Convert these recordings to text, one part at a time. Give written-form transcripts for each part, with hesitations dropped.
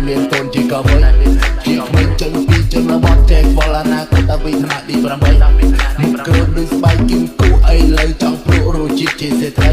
មានកូនជាកវីជាក្មេងចេញពីជនបទចែកវល់អនាគតអវិថ្នាក់ទី8មុខគ្រូដូចស្បែកគីមគូអីលើចង់ព្រក់រសជាតិជាសេដ្ឋី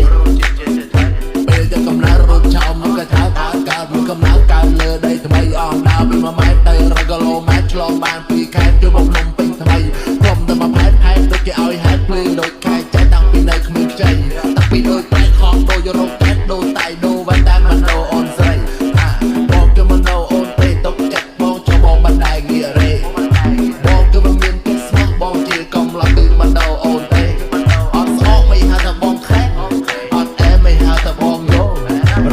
ពេលតែកំណើរត់ចោលមកកថាកើតមកកំណើកើតលើដីថ្មីអស់ដើរពី1ម៉ែត្រទៅ1គីឡូម៉ែត្រឆ្លងបាន2ខែជួបបំភ្នំពេញថ្មីព្រមតែមកផែនដូចគេឲ្យហែកភ្លេងដូចខែចេះតាំងពីនៅក្មេងខ្ចីតាំងពីដូចប្រែកខំដូចរោគតែដូចតៃដូវតែមិនដូអូនស្រីថាបងគឺមិនដូអូនទេຕົកចិត្តបងចុះបងមិនដែរងាករេបងគឺមិនមានគិតស្មោះបងជាកំឡុងគឺមិនដូអូនទេអត់ស្អកមិនហៅថាបងខែអត់អែមិនហៅថាបងយោ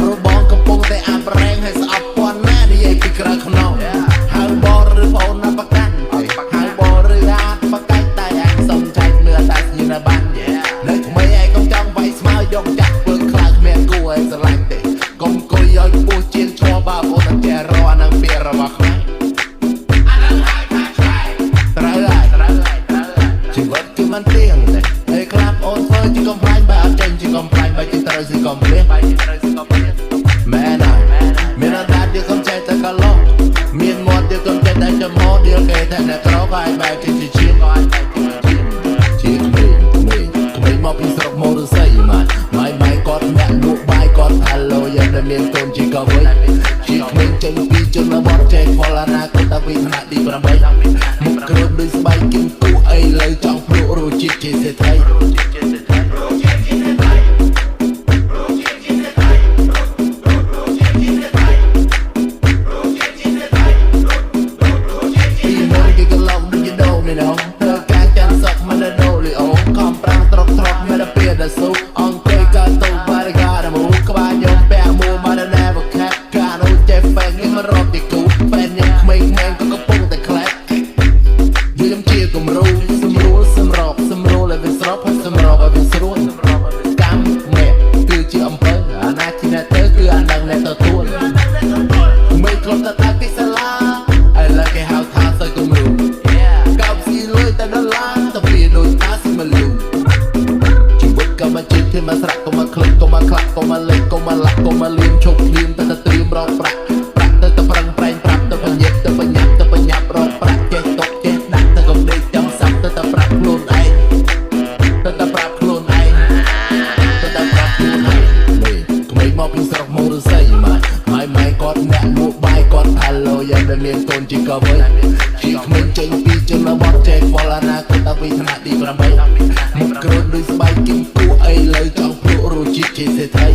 របងកំពុងតែអាប់ប្រេងឲ្យស្អប់ពាន់ណានិយាយពីក្រៅខ្នងហៅបងឬបងណាប្រកាន់ហៅបងឬអាចប្រកាច់តែឯងសុំចែកលឿតែស្ញនៅបាននៅថ្មីឯងកុំចង់វាយស្មៅយកចាក់ពើខ្លាចគ្មានគួរឲ្យស្រឡាញ់ទេកុំអង្គុយឲ្យពោះជាងឈរបើអូនតែចេះរអានឹងពាក្យរបស់ខ្មែរជីវិតគឺមិនទៀងទេហើយក្លាប់អូនធ្វើជាកំ plaign បើអត់ចេញជាកំ plaign បើជាត្រូវស៊ីកំភ្លៀសមែនហើយមានអត់ដាច់ទៀតកុំចេះតែកឡោមានមាត់ទៀតកុំចេះតែចំហទៀតគេតែអ្នកក្រក៏ឲ្យបែកជាជាក្មេងមកពីស្រុកមរស័យម៉ៃគាត់អ្នកលក់បាយគាត់ថាឡូយ៉ាងដែលមានកូនជាកវីជាក្មេងចេញពីជនបទចែកវល់អនាគតអវិថ្នាក់ទី8មុខគ្រូដូចស្បែកគីមគូអីលើចង់ព្រក់រសជាតិជាសេដ្ឋីពីមុនគេក៏ឡងដូចជាដូនេះណោធ្វើការចាំសក់មិនដូលីអូខំប្រាំងត្រកមិនដល់ពេលដល់ស៊ូអង្គុយក៏ទៅបារកាដមូក្បាលខ្ញុំពាក់មួមកដល់ណែបខាត់កានោះចេះហ្វេងនេះមករត់ទីគូបែនខ្ញុំក្មេងៗក៏កំពុងតែខ្លែកយើងជាគំរូសម្រួលសម្របសម្រួលឲ្យវាស្របហើយសម្របឲ្យវាស្រួលកម្មមេគឺជាអំពើអាណាជាអ្នកទៅគឺអានឹងអ្នកទទួលមិនគ្រាន់តែតាពីសាលាឥឡូវគេហៅថាសើគំរូកោបស៊ីលុយតែដុល្លារទៅពីដូចអាស៊ីមលូជីវិតក៏មកជិះthêmមកស្រាក់ក៏មកคลิกក៏មកខ្លាក់ក៏មកលេខក៏មកលាក់ក៏មកលៀមឈប់លៀមទៅត្រៀមរកប្រាក់ទៅប្រឹងប្រែងប្រាប់ទៅបញ្ញាប់ទៅបញ្ញាប់រកប្រាក់ចេះតកចេះដាក់ទៅកំដេកចាំសាប់ទៅប្រាប់ខ្លួនឯងទៅប្រាប់ខ្លួនឯងទៅប្រាប់ខ្លួនឯងនេះក្មេងមកពីស្រុកមរស័យម៉ៃគាត់អ្នកលក់បាយគាត់ថាឡូយ៉ាងដែលមានកូនជាកវីជាក្មេងចេញពីជនបទចែកវល់អនាគតអវិថ្នាក់ទី8មុខគ្រូដូចស្បែកគីមគូអីលើចង់ព្រក់រសជាតិជាសេដ្ឋី